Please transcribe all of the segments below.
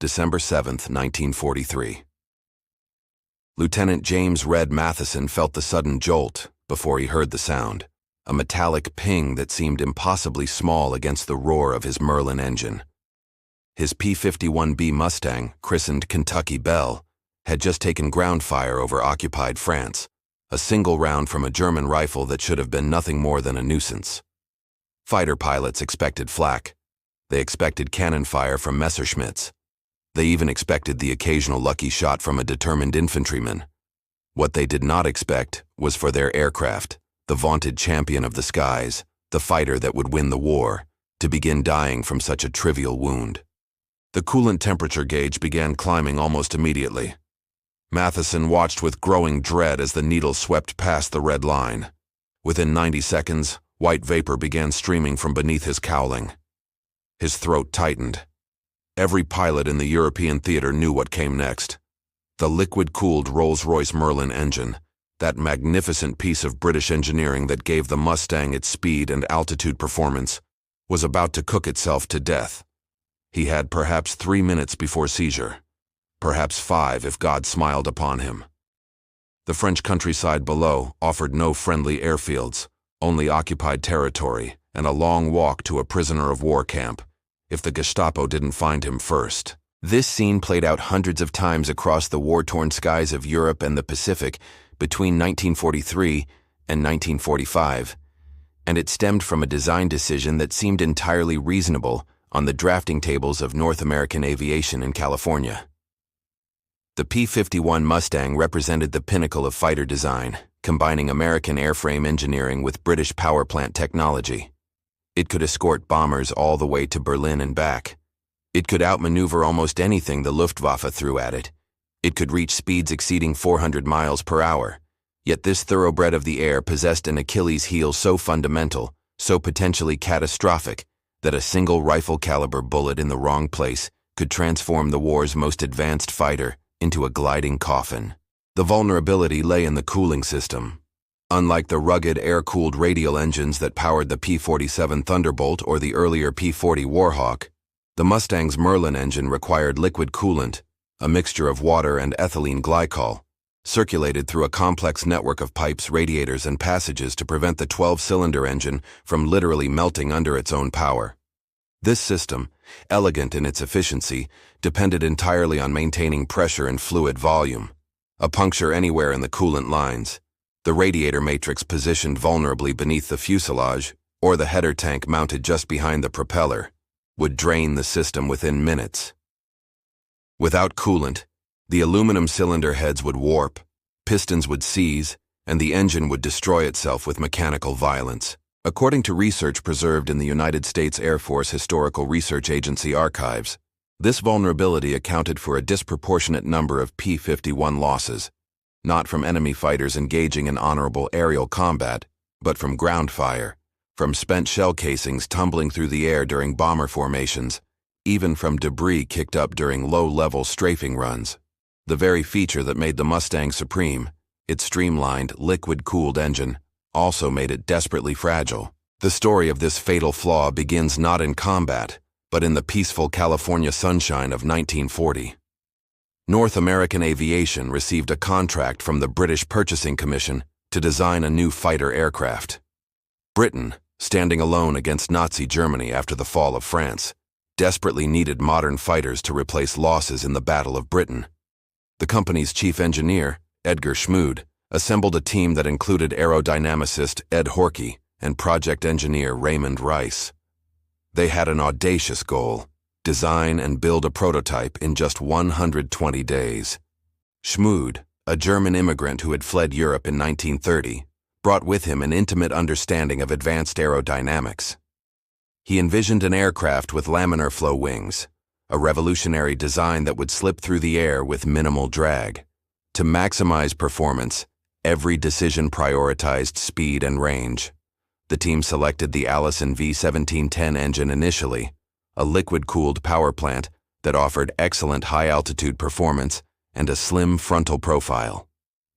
December 7, 1943. Lieutenant James "Red" Matheson felt the sudden jolt before he heard the sound, a metallic ping that seemed impossibly small against the roar of his Merlin engine. His P-51B Mustang, christened Kentucky Belle, had just taken ground fire over occupied France, a single round from a German rifle that should have been nothing more than a nuisance. Fighter pilots expected flak. They expected cannon fire from Messerschmitts. They even expected the occasional lucky shot from a determined infantryman. What they did not expect was for their aircraft, the vaunted champion of the skies, the fighter that would win the war, to begin dying from such a trivial wound. The coolant temperature gauge began climbing almost immediately. Matheson watched with growing dread as the needle swept past the red line. Within 90 seconds, white vapor began streaming from beneath his cowling. His throat tightened. Every pilot in the European theater knew what came next. The liquid-cooled Rolls-Royce Merlin engine, that magnificent piece of British engineering that gave the Mustang its speed and altitude performance, was about to cook itself to death. He had perhaps 3 minutes before seizure, perhaps 5 if God smiled upon him. The French countryside below offered no friendly airfields, only occupied territory and a long walk to a prisoner of war camp, if the Gestapo didn't find him first. This scene played out hundreds of times across the war-torn skies of Europe and the Pacific between 1943 and 1945, and it stemmed from a design decision that seemed entirely reasonable on the drafting tables of North American aviation in California. The P-51 Mustang represented the pinnacle of fighter design, combining American airframe engineering with British power plant technology. It could escort bombers all the way to Berlin and back. It could outmaneuver almost anything the Luftwaffe threw at it. It could reach speeds exceeding 400 miles per hour. Yet this thoroughbred of the air possessed an Achilles heel so fundamental, so potentially catastrophic, that a single rifle-caliber bullet in the wrong place could transform the war's most advanced fighter into a gliding coffin. The vulnerability lay in the cooling system. Unlike the rugged air-cooled radial engines that powered the P-47 Thunderbolt or the earlier P-40 Warhawk, the Mustang's Merlin engine required liquid coolant, a mixture of water and ethylene glycol, circulated through a complex network of pipes, radiators, and passages to prevent the 12-cylinder engine from literally melting under its own power. This system, elegant in its efficiency, depended entirely on maintaining pressure and fluid volume. A puncture anywhere in the coolant lines, the radiator matrix positioned vulnerably beneath the fuselage, or the header tank mounted just behind the propeller, would drain the system within minutes. Without coolant, the aluminum cylinder heads would warp, pistons would seize, and the engine would destroy itself with mechanical violence. According to research preserved in the United States Air Force Historical Research Agency archives, this vulnerability accounted for a disproportionate number of P-51 losses, not from enemy fighters engaging in honorable aerial combat, but from ground fire, from spent shell casings tumbling through the air during bomber formations, even from debris kicked up during low-level strafing runs. The very feature that made the Mustang supreme, its streamlined, liquid-cooled engine, also made it desperately fragile. The story of this fatal flaw begins not in combat, but in the peaceful California sunshine of 1940. North American Aviation received a contract from the British Purchasing Commission to design a new fighter aircraft. Britain, standing alone against Nazi Germany after the fall of France, desperately needed modern fighters to replace losses in the Battle of Britain. The company's chief engineer, Edgar Schmood, assembled a team that included aerodynamicist Ed Horkey and project engineer Raymond Rice. They had an audacious goal: design and build a prototype in just 120 days. Schmood, a German immigrant who had fled Europe in 1930, brought with him an intimate understanding of advanced aerodynamics. He envisioned an aircraft with laminar flow wings, a revolutionary design that would slip through the air with minimal drag. To maximize performance, every decision prioritized speed and range. The team selected the Allison V1710 engine initially, a liquid-cooled power plant that offered excellent high-altitude performance and a slim frontal profile.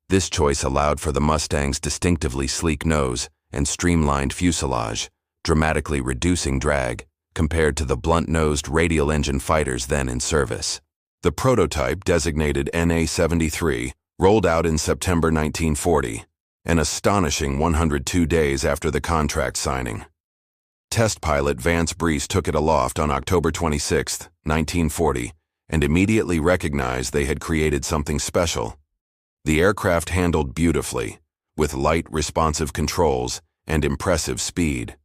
This choice allowed for the Mustang's distinctively sleek nose and streamlined fuselage, dramatically reducing drag compared to the blunt-nosed radial engine fighters then in service. The prototype, designated NA-73, rolled out in September 1940, an astonishing 102 days after the contract signing. Test pilot Vance Breese took it aloft on October 26, 1940, and immediately recognized they had created something special. The aircraft handled beautifully, with light, responsive controls and impressive speed.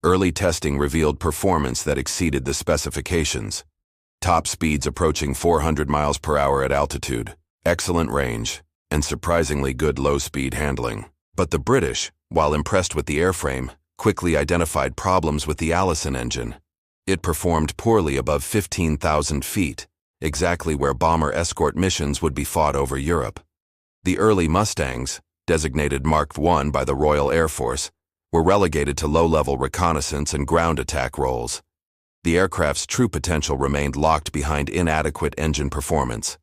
Early testing revealed performance that exceeded the specifications. Top speeds approaching 400 miles per hour at altitude, excellent range, and surprisingly good low-speed handling. But the British, while impressed with the airframe, quickly identified problems with the Allison engine. It performed poorly above 15,000 feet, exactly where bomber escort missions would be fought over Europe. The early Mustangs, designated Mark I by the Royal Air Force, were relegated to low-level reconnaissance and ground attack roles. The aircraft's true potential remained locked behind inadequate engine performance.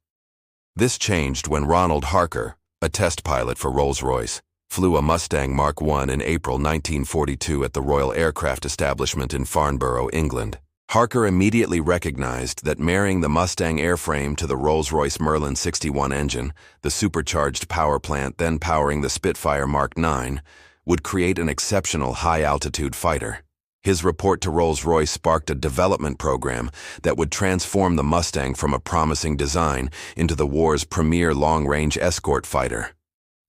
This changed when Ronald Harker, a test pilot for Rolls-Royce, flew a Mustang Mark I in April 1942 at the Royal Aircraft Establishment in Farnborough, England. Harker immediately recognized that marrying the Mustang airframe to the Rolls-Royce Merlin 61 engine, the supercharged power plant then powering the Spitfire Mark IX, would create an exceptional high-altitude fighter. His report to Rolls-Royce sparked a development program that would transform the Mustang from a promising design into the war's premier long-range escort fighter.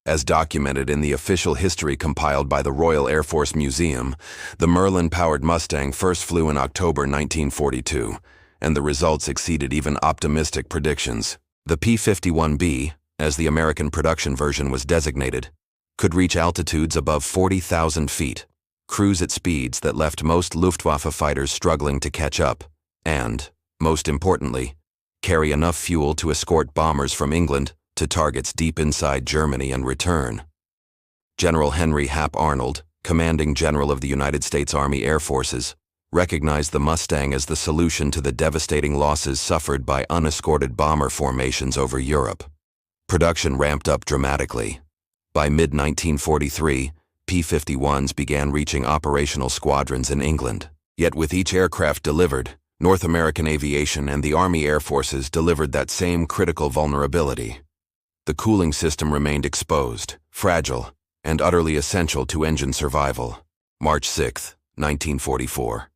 As documented in the official history compiled by the Royal Air Force Museum, the Merlin-powered Mustang first flew in October 1942, and the results exceeded even optimistic predictions. The P-51B, as the American production version was designated, could reach altitudes above 40,000 feet, cruise at speeds that left most Luftwaffe fighters struggling to catch up, and, most importantly, carry enough fuel to escort bombers from England to targets deep inside Germany and return. General Henry Hap Arnold, commanding general of the United States Army Air Forces, recognized the Mustang as the solution to the devastating losses suffered by unescorted bomber formations over Europe. Production ramped up dramatically. By mid-1943, P-51s began reaching operational squadrons in England. Yet with each aircraft delivered, North American aviation and the Army Air Forces delivered that same critical vulnerability. The cooling system remained exposed, fragile, and utterly essential to engine survival. March 6, 1944.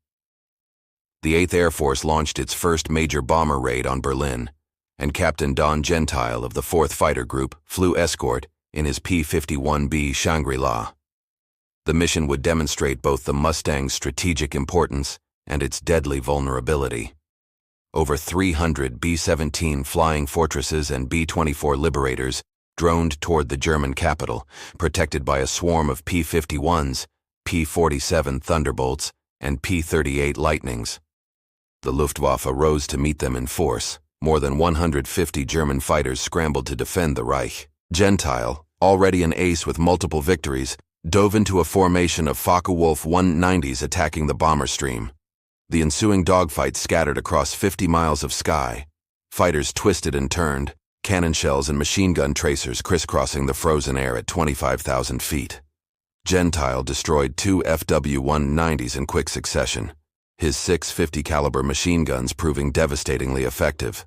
The 8th Air Force launched its first major bomber raid on Berlin, and Captain Don Gentile of the 4th Fighter Group flew escort in his P-51B Shangri-La. The mission would demonstrate both the Mustang's strategic importance and its deadly vulnerability. Over 300 B-17 Flying Fortresses and B-24 Liberators droned toward the German capital, protected by a swarm of P-51s, P-47 Thunderbolts, and P-38 Lightnings. The Luftwaffe rose to meet them in force. More than 150 German fighters scrambled to defend the Reich. Gentile, already an ace with multiple victories, dove into a formation of Focke-Wulf 190s attacking the bomber stream. The ensuing dogfight scattered across 50 miles of sky. Fighters twisted and turned, cannon shells and machine gun tracers crisscrossing the frozen air at 25,000 feet. Gentile destroyed 2 FW-190s in quick succession, his 650 caliber machine guns proving devastatingly effective.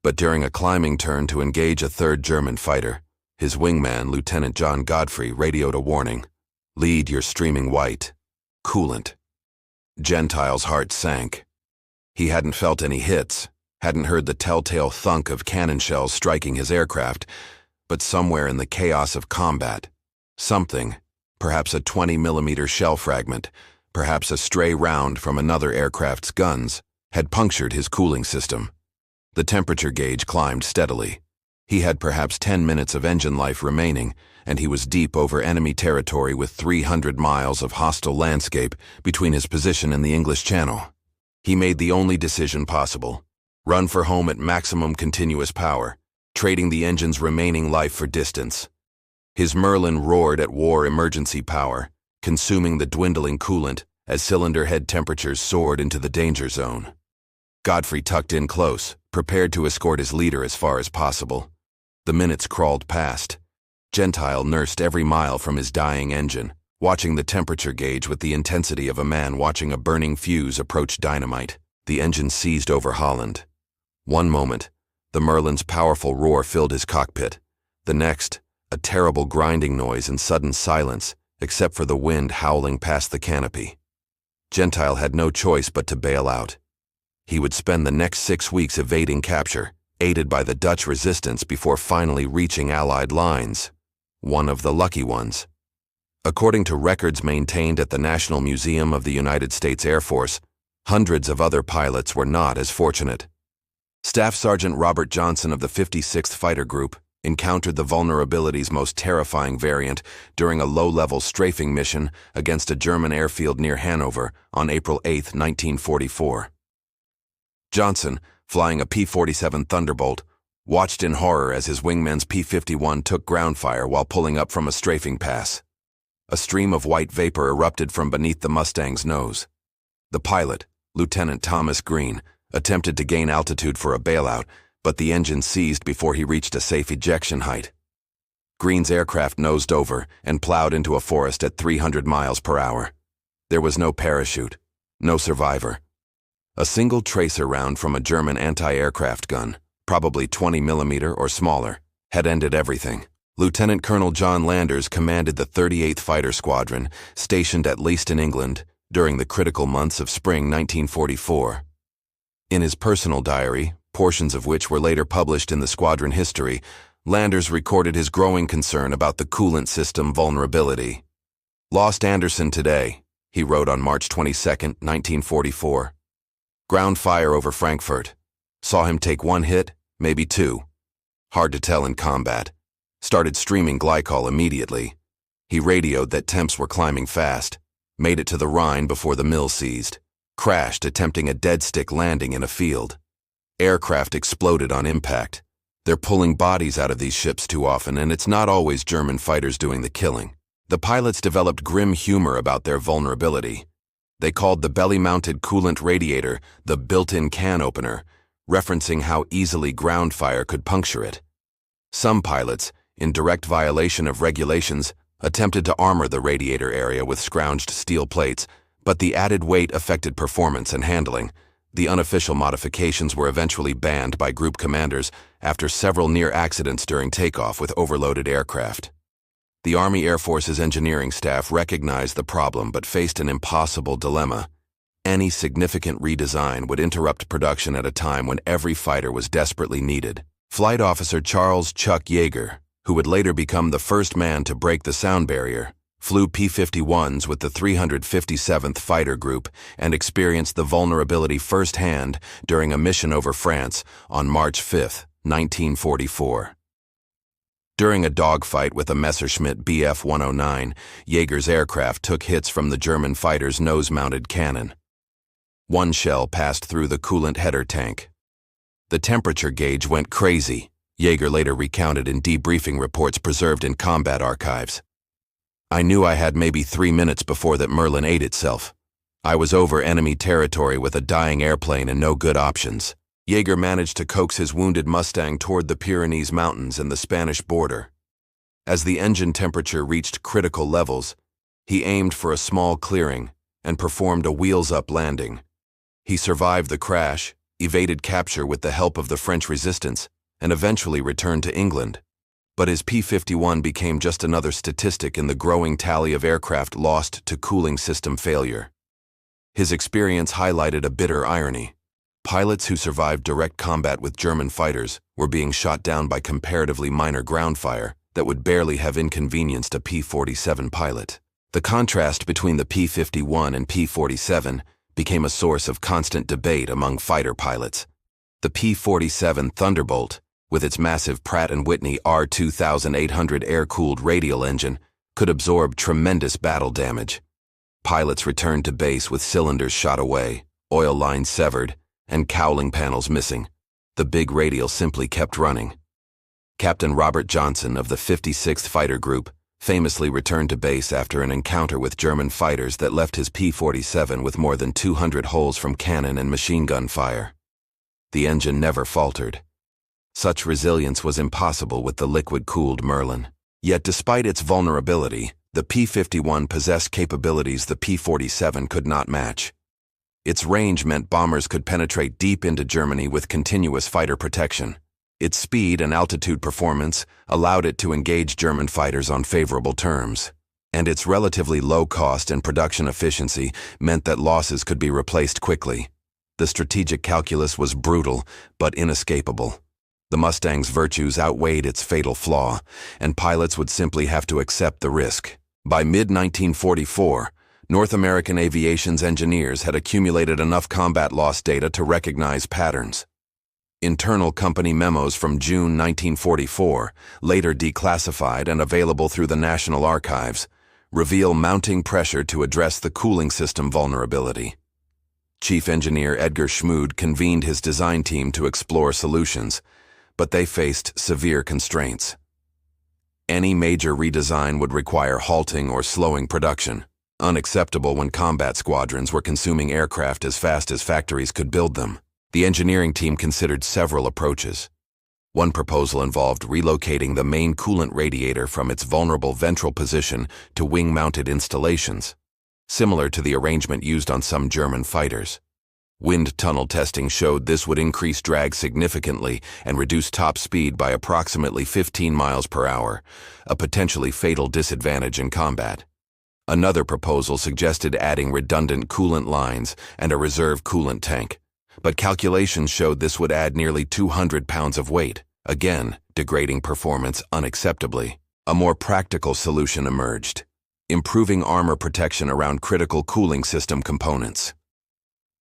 But during a climbing turn to engage a third German fighter, his wingman, Lieutenant John Godfrey, radioed a warning: "Lead your streaming white. Coolant." Gentile's heart sank. He hadn't felt any hits, hadn't heard the telltale thunk of cannon shells striking his aircraft, but somewhere in the chaos of combat, something, perhaps a 20-millimeter shell fragment, perhaps a stray round from another aircraft's guns, had punctured his cooling system. The temperature gauge climbed steadily. He had perhaps 10 minutes of engine life remaining, and he was deep over enemy territory with 300 miles of hostile landscape between his position and the English Channel. He made the only decision possible: run for home at maximum continuous power, trading the engine's remaining life for distance. His Merlin roared at war emergency power, consuming the dwindling coolant as cylinder head temperatures soared into the danger zone. Godfrey tucked in close, prepared to escort his leader as far as possible. The minutes crawled past. Gentile nursed every mile from his dying engine, watching the temperature gauge with the intensity of a man watching a burning fuse approach dynamite. The engine seized over Holland. One moment, The Merlin's powerful roar filled his cockpit. The next, a terrible grinding noise and sudden silence, except for the wind howling past the canopy. Gentile had no choice but to bail out. He would spend the next 6 weeks evading capture, aided by the Dutch resistance before finally reaching Allied lines. One of the lucky ones. According to records maintained at the National Museum of the United States Air Force, hundreds of other pilots were not as fortunate. Staff Sergeant Robert Johnson of the 56th Fighter Group encountered the vulnerability's most terrifying variant during a low-level strafing mission against a German airfield near Hanover on April 8, 1944. Johnson, flying a P-47 Thunderbolt, watched in horror as his wingman's P-51 took ground fire while pulling up from a strafing pass. A stream of white vapor erupted from beneath the Mustang's nose. The pilot, Lieutenant Thomas Green, attempted to gain altitude for a bailout, but the engine seized before he reached a safe ejection height. Green's aircraft nosed over and plowed into a forest at 300 miles per hour. There was no parachute, no survivor. A single tracer round from a German anti-aircraft gun, probably 20 millimeter or smaller, had ended everything. Lieutenant Colonel John Landers commanded the 38th Fighter Squadron, stationed at Leiston in England, during the critical months of spring 1944. In his personal diary, portions of which were later published in the squadron history, Landers recorded his growing concern about the coolant system vulnerability. "Lost Anderson today," he wrote on March 22, 1944. "Ground fire over Frankfurt. Saw him take one hit, maybe two. Hard to tell in combat. Started streaming glycol immediately. He radioed that temps were climbing fast. Made it to the Rhine before the mill seized. Crashed attempting a dead-stick landing in a field. Aircraft exploded on impact. They're pulling bodies out of these ships too often, and it's not always German fighters doing the killing." The pilots developed grim humor about their vulnerability. They called the belly-mounted coolant radiator the built-in can opener, referencing how easily ground fire could puncture it. Some pilots, in direct violation of regulations, attempted to armor the radiator area with scrounged steel plates, but the added weight affected performance and handling. The unofficial modifications were eventually banned by group commanders after several near accidents during takeoff with overloaded aircraft. The Army Air Force's engineering staff recognized the problem but faced an impossible dilemma. Any significant redesign would interrupt production at a time when every fighter was desperately needed. Flight Officer Charles "Chuck" Yeager, who would later become the first man to break the sound barrier, flew P-51s with the 357th Fighter Group and experienced the vulnerability firsthand during a mission over France on March 5, 1944. During a dogfight with a Messerschmitt Bf-109, Yeager's aircraft took hits from the German fighter's nose-mounted cannon. One shell passed through the coolant header tank. The temperature gauge went crazy, Yeager later recounted in debriefing reports preserved in combat archives. "I knew I had maybe 3 minutes before that Merlin ate itself. I was over enemy territory with a dying airplane and no good options." Yeager managed to coax his wounded Mustang toward the Pyrenees Mountains and the Spanish border. As the engine temperature reached critical levels, he aimed for a small clearing and performed a wheels-up landing. He survived the crash, evaded capture with the help of the French resistance, and eventually returned to England. But his P-51 became just another statistic in the growing tally of aircraft lost to cooling system failure. His experience highlighted a bitter irony. Pilots who survived direct combat with German fighters were being shot down by comparatively minor ground fire that would barely have inconvenienced a P-47 pilot. The contrast between the P-51 and P-47 became a source of constant debate among fighter pilots. The P-47 Thunderbolt, with its massive Pratt & Whitney R2800 air-cooled radial engine, could absorb tremendous battle damage. Pilots returned to base with cylinders shot away, oil lines severed, and cowling panels missing. The big radial simply kept running. Captain Robert Johnson of the 56th Fighter Group famously returned to base after an encounter with German fighters that left his P-47 with more than 200 holes from cannon and machine gun fire. The engine never faltered. Such resilience was impossible with the liquid-cooled Merlin. Yet despite its vulnerability, the P-51 possessed capabilities the P-47 could not match. Its range meant bombers could penetrate deep into Germany with continuous fighter protection. Its speed and altitude performance allowed it to engage German fighters on favorable terms, and its relatively low cost and production efficiency meant that losses could be replaced quickly. The strategic calculus was brutal, but inescapable. The Mustang's virtues outweighed its fatal flaw, and pilots would simply have to accept the risk. By mid-1944, North American aviation's engineers had accumulated enough combat loss data to recognize patterns. Internal company memos from June 1944, later declassified and available through the National Archives, reveal mounting pressure to address the cooling system vulnerability. Chief Engineer Edgar Schmood convened his design team to explore solutions, but they faced severe constraints. Any major redesign would require halting or slowing production, unacceptable when combat squadrons were consuming aircraft as fast as factories could build them. The engineering team considered several approaches. One proposal involved relocating the main coolant radiator from its vulnerable ventral position to wing-mounted installations, similar to the arrangement used on some German fighters. Wind tunnel testing showed this would increase drag significantly and reduce top speed by approximately 15 miles per hour, a potentially fatal disadvantage in combat. Another proposal suggested adding redundant coolant lines and a reserve coolant tank, but calculations showed this would add nearly 200 pounds of weight, again degrading performance unacceptably. A more practical solution emerged: improving armor protection around critical cooling system components.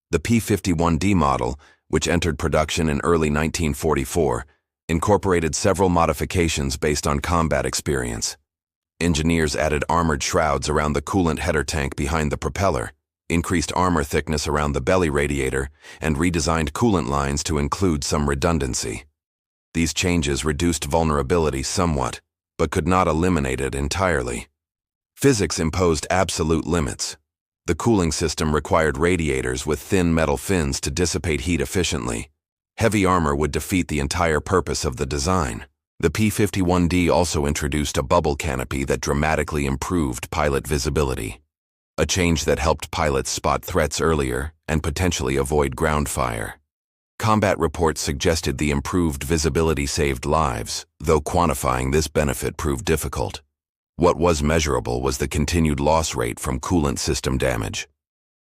The P-51D model, which entered production in early 1944, incorporated several modifications based on combat experience. Engineers added armored shrouds around the coolant header tank behind the propeller, increased armor thickness around the belly radiator, and redesigned coolant lines to include some redundancy. These changes reduced vulnerability somewhat, but could not eliminate it entirely. Physics imposed absolute limits. The cooling system required radiators with thin metal fins to dissipate heat efficiently. Heavy armor would defeat the entire purpose of the design. The P-51D also introduced a bubble canopy that dramatically improved pilot visibility, a change that helped pilots spot threats earlier and potentially avoid ground fire. Combat reports suggested the improved visibility saved lives, though quantifying this benefit proved difficult. What was measurable was the continued loss rate from coolant system damage.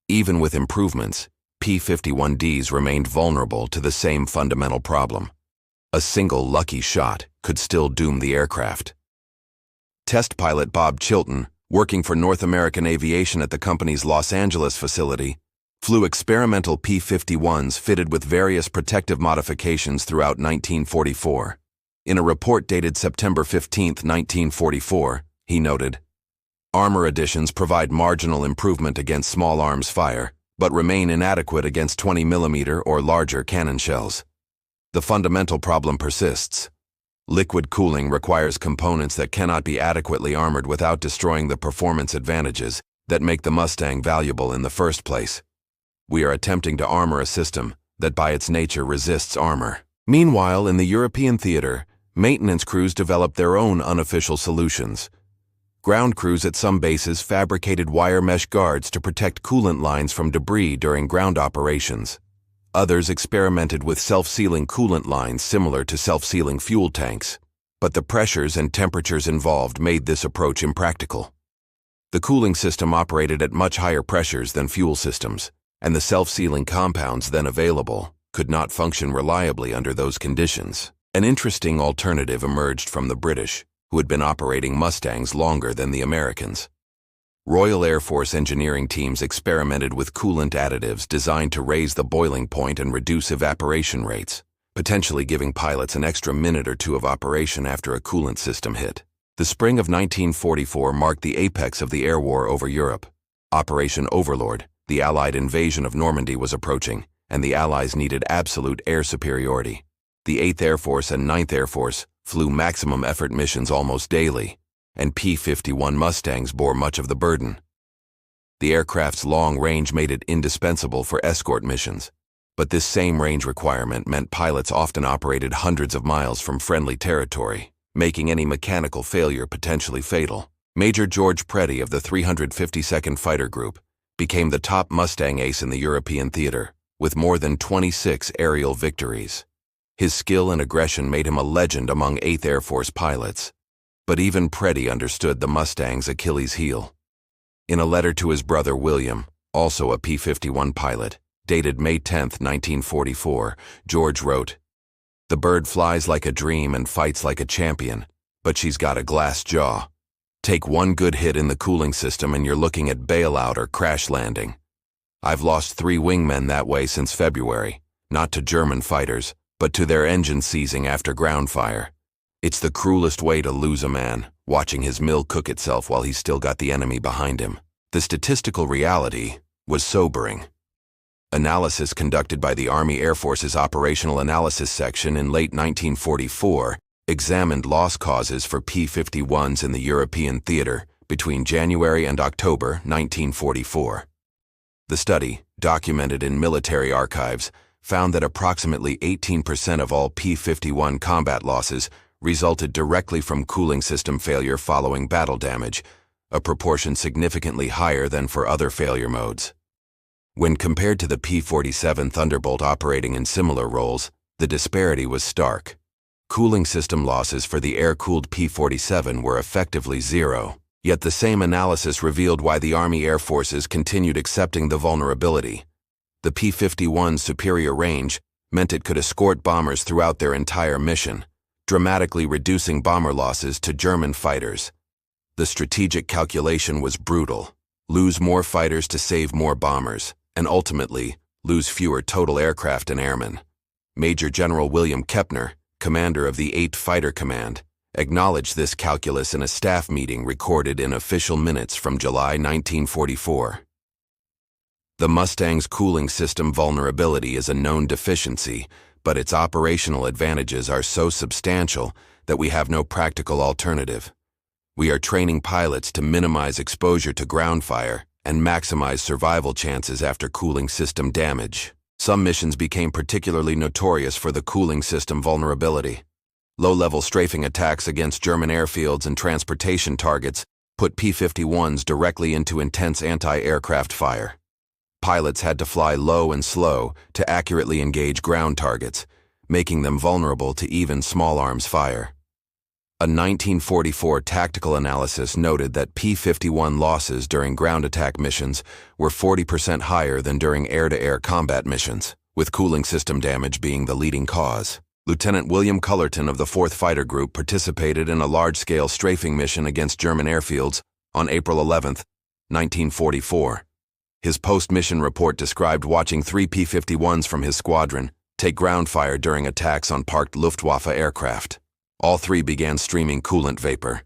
Even with improvements, P-51Ds remained vulnerable to the same fundamental problem. A single lucky shot could still doom the aircraft. Test pilot Bob Chilton, working for North American Aviation at the company's Los Angeles facility, flew experimental P-51s fitted with various protective modifications throughout 1944. In a report dated September 15, 1944, he noted, "Armor additions provide marginal improvement against small arms fire, but remain inadequate against 20mm or larger cannon shells. The fundamental problem persists. Liquid cooling requires components that cannot be adequately armored without destroying the performance advantages that make the Mustang valuable in the first place. We are attempting to armor a system that by its nature resists armor." Meanwhile, in the European theater, maintenance crews developed their own unofficial solutions. Ground crews at some bases fabricated wire mesh guards to protect coolant lines from debris during ground operations. Others experimented with self-sealing coolant lines similar to self-sealing fuel tanks, but the pressures and temperatures involved made this approach impractical. The cooling system operated at much higher pressures than fuel systems, and the self-sealing compounds then available could not function reliably under those conditions. An interesting alternative emerged from the British, who had been operating Mustangs longer than the Americans. Royal Air Force engineering teams experimented with coolant additives designed to raise the boiling point and reduce evaporation rates, potentially giving pilots an extra minute or two of operation after a coolant system hit. The spring of 1944 marked the apex of the air war over Europe. Operation Overlord, the Allied invasion of Normandy, was approaching, and the Allies needed absolute air superiority. The 8th Air Force and 9th Air Force flew maximum effort missions almost daily, and P-51 Mustangs bore much of the burden. The aircraft's long range made it indispensable for escort missions, but this same range requirement meant pilots often operated hundreds of miles from friendly territory, making any mechanical failure potentially fatal. Major George Preddy of the 352nd Fighter Group became the top Mustang ace in the European theater, with more than 26 aerial victories. His skill and aggression made him a legend among 8th Air Force pilots. But even Preddy understood the Mustang's Achilles heel. In a letter to his brother William, also a P-51 pilot, dated May 10, 1944, George wrote, "The bird flies like a dream and fights like a champion, but she's got a glass jaw. Take one good hit in the cooling system and you're looking at bailout or crash landing. I've lost 3 wingmen that way since February, not to German fighters, but to their engine seizing after ground fire. It's the cruelest way to lose a man, watching his mill cook itself while he's still got the enemy behind him." The statistical reality was sobering. Analysis conducted by the Army Air Force's Operational Analysis Section in late 1944 examined loss causes for P-51s in the European theater between January and October 1944. The study, documented in military archives, found that approximately 18% of all P-51 combat losses resulted directly from cooling system failure following battle damage, a proportion significantly higher than for other failure modes. When compared to the P-47 Thunderbolt operating in similar roles, the disparity was stark. Cooling system losses for the air-cooled P-47 were effectively zero, yet the same analysis revealed why the Army Air Forces continued accepting the vulnerability. The P-51's superior range meant it could escort bombers throughout their entire mission, dramatically reducing bomber losses to German fighters. The strategic calculation was brutal: lose more fighters to save more bombers, and ultimately, lose fewer total aircraft and airmen. Major General William Kepner, commander of the 8th Fighter Command, acknowledged this calculus in a staff meeting recorded in official minutes from July 1944. The Mustang's cooling system vulnerability is a known deficiency, but its operational advantages are so substantial that we have no practical alternative. We are training pilots to minimize exposure to ground fire and maximize survival chances after cooling system damage. Some missions became particularly notorious for the cooling system vulnerability. Low-level strafing attacks against German airfields and transportation targets put P-51s directly into intense anti-aircraft fire. Pilots had to fly low and slow to accurately engage ground targets, making them vulnerable to even small arms fire. A 1944 tactical analysis noted that P-51 losses during ground attack missions were 40% higher than during air-to-air combat missions, with cooling system damage being the leading cause. Lieutenant William Cullerton of the 4th Fighter Group participated in a large-scale strafing mission against German airfields on April 11, 1944. His post-mission report described watching 3 P-51s from his squadron take ground fire during attacks on parked Luftwaffe aircraft. All 3 began streaming coolant vapor.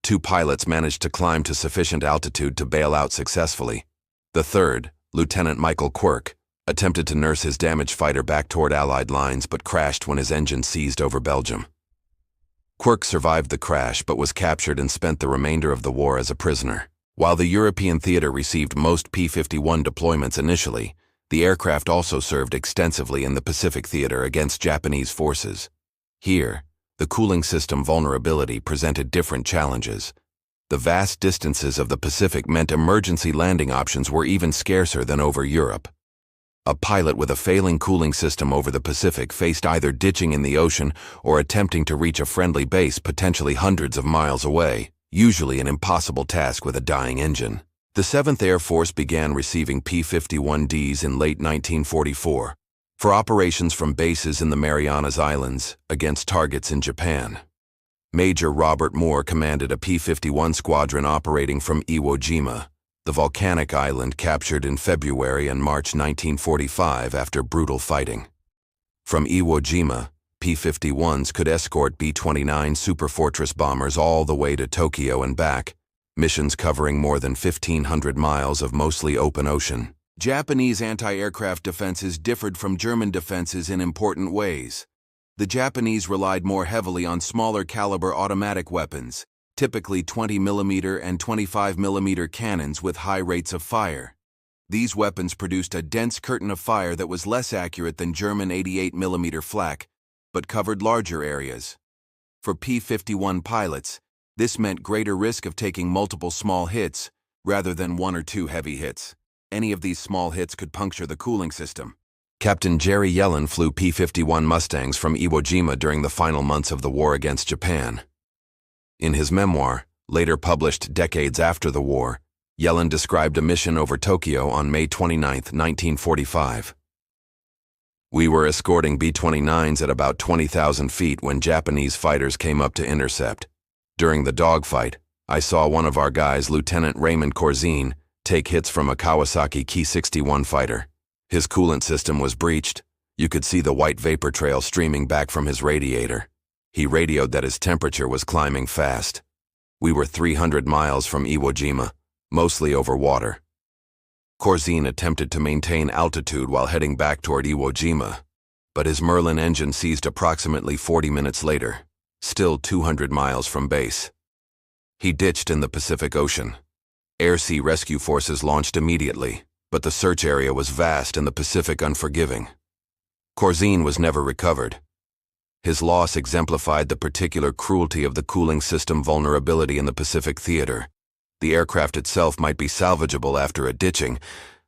2 pilots managed to climb to sufficient altitude to bail out successfully. The third, Lieutenant Michael Quirk, attempted to nurse his damaged fighter back toward Allied lines but crashed when his engine seized over Belgium. Quirk survived the crash but was captured and spent the remainder of the war as a prisoner. While the European theater received most P-51 deployments initially, the aircraft also served extensively in the Pacific theater against Japanese forces. Here, the cooling system vulnerability presented different challenges. The vast distances of the Pacific meant emergency landing options were even scarcer than over Europe. A pilot with a failing cooling system over the Pacific faced either ditching in the ocean or attempting to reach a friendly base potentially hundreds of miles away, usually an impossible task with a dying engine. The 7th Air Force began receiving P-51Ds in late 1944 for operations from bases in the Marianas Islands against targets in Japan. Major Robert Moore commanded a P-51 squadron operating from Iwo Jima, the volcanic island captured in February and March 1945 after brutal fighting. From Iwo Jima, P-51s could escort B-29 Superfortress bombers all the way to Tokyo and back, missions covering more than 1,500 miles of mostly open ocean. Japanese anti-aircraft defenses differed from German defenses in important ways. The Japanese relied more heavily on smaller caliber automatic weapons, typically 20mm and 25mm cannons with high rates of fire. These weapons produced a dense curtain of fire that was less accurate than German 88mm flak, but covered larger areas. For P-51 pilots, this meant greater risk of taking multiple small hits rather than 1 or 2 heavy hits. Any of these small hits could puncture the cooling system, Captain Jerry Yellen flew P-51 Mustangs from Iwo Jima during the final months of the war against Japan. In his memoir, later published decades after the war, Yellen described a mission over Tokyo on May 29, 1945. "We were escorting B-29s at about 20,000 feet when Japanese fighters came up to intercept. During the dogfight, I saw one of our guys, Lieutenant Raymond Corzine, take hits from a Kawasaki Ki-61 fighter. His coolant system was breached. You could see the white vapor trail streaming back from his radiator. He radioed that his temperature was climbing fast. We were 300 miles from Iwo Jima, mostly over water. Corzine attempted to maintain altitude while heading back toward Iwo Jima, but his Merlin engine seized approximately 40 minutes later, still 200 miles from base. He ditched in the Pacific Ocean. Air-sea rescue forces launched immediately, but the search area was vast and the Pacific unforgiving. Corzine was never recovered. His loss exemplified the particular cruelty of the cooling system vulnerability in the Pacific theater. The aircraft itself might be salvageable after a ditching,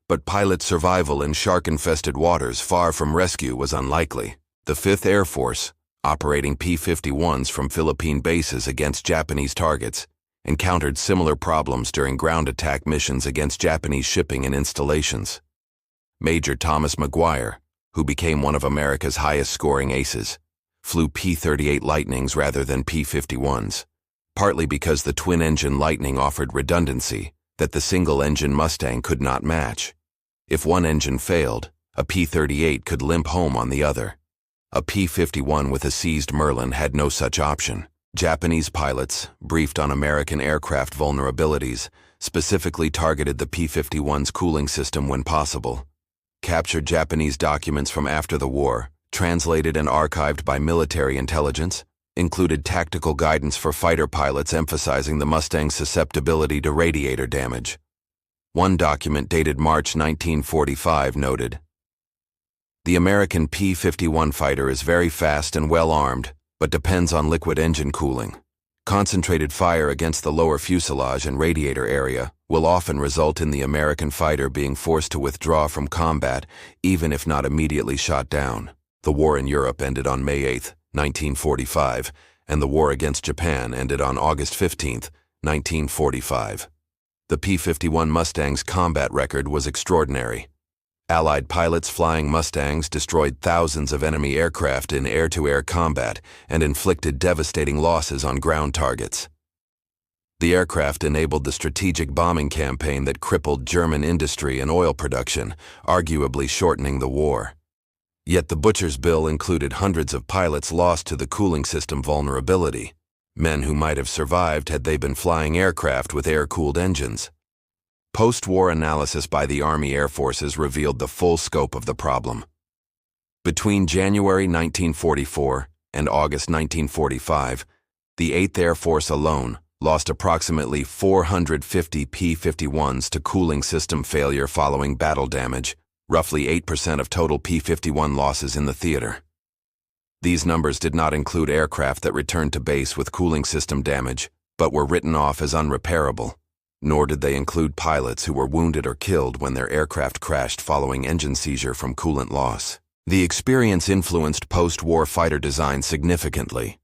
but pilot survival in shark-infested waters far from rescue was unlikely. The 5th Air Force, operating P-51s from Philippine bases against Japanese targets, encountered similar problems during ground attack missions against Japanese shipping and installations. Major Thomas McGuire, who became one of America's highest-scoring aces, flew P-38 Lightnings rather than P-51s, partly because the twin-engine Lightning offered redundancy that the single-engine Mustang could not match. If one engine failed, a P-38 could limp home on the other. A P-51 with a seized Merlin had no such option. Japanese pilots, briefed on American aircraft vulnerabilities, specifically targeted the P-51's cooling system when possible. Captured Japanese documents from after the war, translated and archived by military intelligence, included tactical guidance for fighter pilots emphasizing the Mustang's susceptibility to radiator damage. One document dated March 1945 noted, "The American P-51 fighter is very fast and well-armed, but depends on liquid engine cooling. Concentrated fire against the lower fuselage and radiator area will often result in the American fighter being forced to withdraw from combat, even if not immediately shot down." The war in Europe ended on May 8, 1945, and the war against Japan ended on August 15, 1945. The P-51 Mustang's combat record was extraordinary. Allied pilots flying Mustangs destroyed thousands of enemy aircraft in air-to-air combat and inflicted devastating losses on ground targets. The aircraft enabled the strategic bombing campaign that crippled German industry and oil production, arguably shortening the war. Yet the butcher's bill included hundreds of pilots lost to the cooling system vulnerability, men who might have survived had they been flying aircraft with air-cooled engines. Post-war analysis by the Army Air Forces revealed the full scope of the problem. Between January 1944 and August 1945, the 8th Air Force alone lost approximately 450 P-51s to cooling system failure following battle damage, roughly 8% of total P-51 losses in the theater. These numbers did not include aircraft that returned to base with cooling system damage, but were written off as unrepairable. Nor did they include pilots who were wounded or killed when their aircraft crashed following engine seizure from coolant loss. The experience influenced post-war fighter design significantly.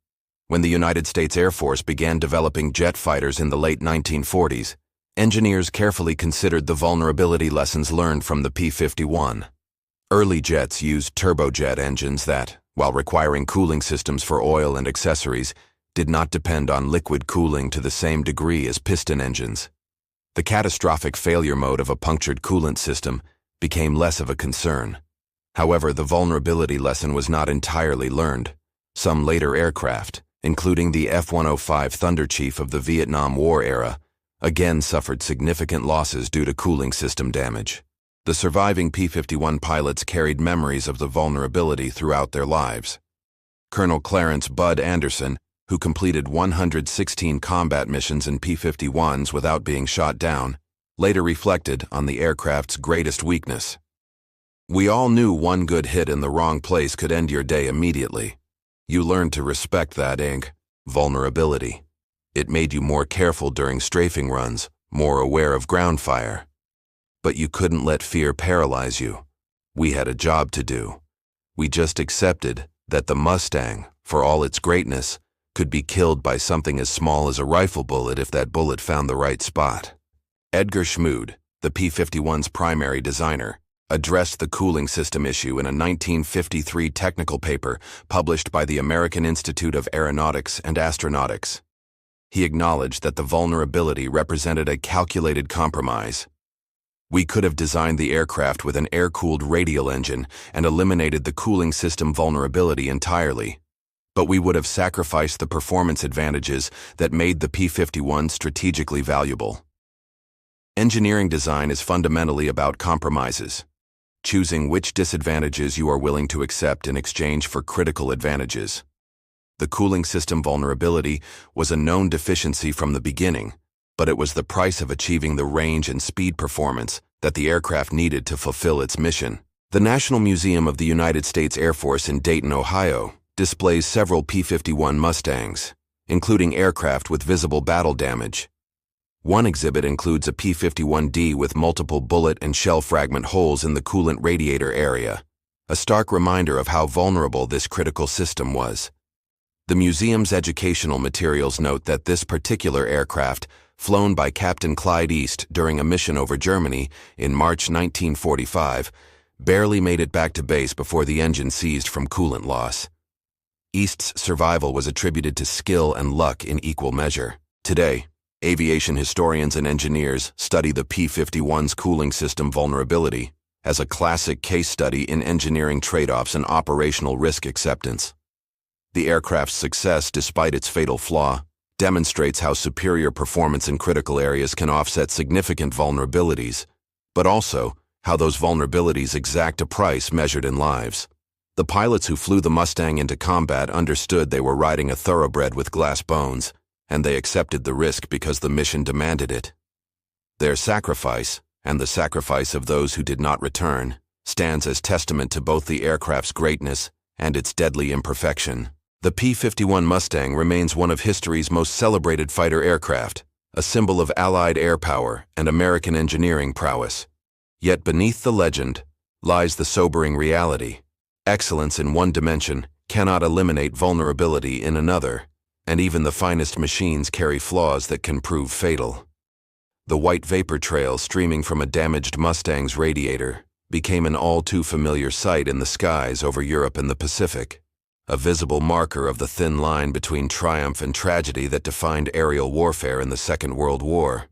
When the United States Air Force began developing jet fighters in the late 1940s, engineers carefully considered the vulnerability lessons learned from the P-51. Early jets used turbojet engines that, while requiring cooling systems for oil and accessories, did not depend on liquid cooling to the same degree as piston engines. The catastrophic failure mode of a punctured coolant system became less of a concern. However, the vulnerability lesson was not entirely learned. Some later aircraft, including the F-105 Thunderchief of the Vietnam War era, again suffered significant losses due to cooling system damage. The surviving P-51 pilots carried memories of the vulnerability throughout their lives. Colonel Clarence "Bud" Anderson, who completed 116 combat missions in P-51s without being shot down, later reflected on the aircraft's greatest weakness. "We all knew one good hit in the wrong place could end your day immediately. You learned to respect that vulnerability. It made you more careful during strafing runs, more aware of ground fire. But you couldn't let fear paralyze you. We had a job to do. We just accepted that the Mustang, for all its greatness, could be killed by something as small as a rifle bullet if that bullet found the right spot. Edgar Schmood, the P-51's primary designer, addressed the cooling system issue in a 1953 technical paper published by the American Institute of Aeronautics and Astronautics. He acknowledged that the vulnerability represented a calculated compromise. We could have designed the aircraft with an air-cooled radial engine and eliminated the cooling system vulnerability entirely, but we would have sacrificed the performance advantages that made the P-51 strategically valuable. Engineering design is fundamentally about compromises, choosing which disadvantages you are willing to accept in exchange for critical advantages. The cooling system vulnerability was a known deficiency from the beginning, but it was the price of achieving the range and speed performance that the aircraft needed to fulfill its mission. The National Museum of the United States Air Force in Dayton, Ohio, displays several P-51 Mustangs, including aircraft with visible battle damage. One exhibit includes a P-51D with multiple bullet and shell fragment holes in the coolant radiator area, a stark reminder of how vulnerable this critical system was. The museum's educational materials note that this particular aircraft, flown by Captain Clyde East during a mission over Germany in March 1945, barely made it back to base before the engine seized from coolant loss. East's survival was attributed to skill and luck in equal measure. Today, aviation historians and engineers study the P-51's cooling system vulnerability as a classic case study in engineering trade-offs and operational risk acceptance. The aircraft's success, despite its fatal flaw, demonstrates how superior performance in critical areas can offset significant vulnerabilities, but also how those vulnerabilities exact a price measured in lives. The pilots who flew the Mustang into combat understood they were riding a thoroughbred with glass bones, and they accepted the risk because the mission demanded it. Their sacrifice, and the sacrifice of those who did not return, stands as testament to both the aircraft's greatness and its deadly imperfection. The P-51 Mustang remains one of history's most celebrated fighter aircraft, a symbol of Allied air power and American engineering prowess. Yet beneath the legend lies the sobering reality. Excellence in one dimension cannot eliminate vulnerability in another, and even the finest machines carry flaws that can prove fatal. The white vapor trail streaming from a damaged Mustang's radiator became an all-too-familiar sight in the skies over Europe and the Pacific, a visible marker of the thin line between triumph and tragedy that defined aerial warfare in the Second World War.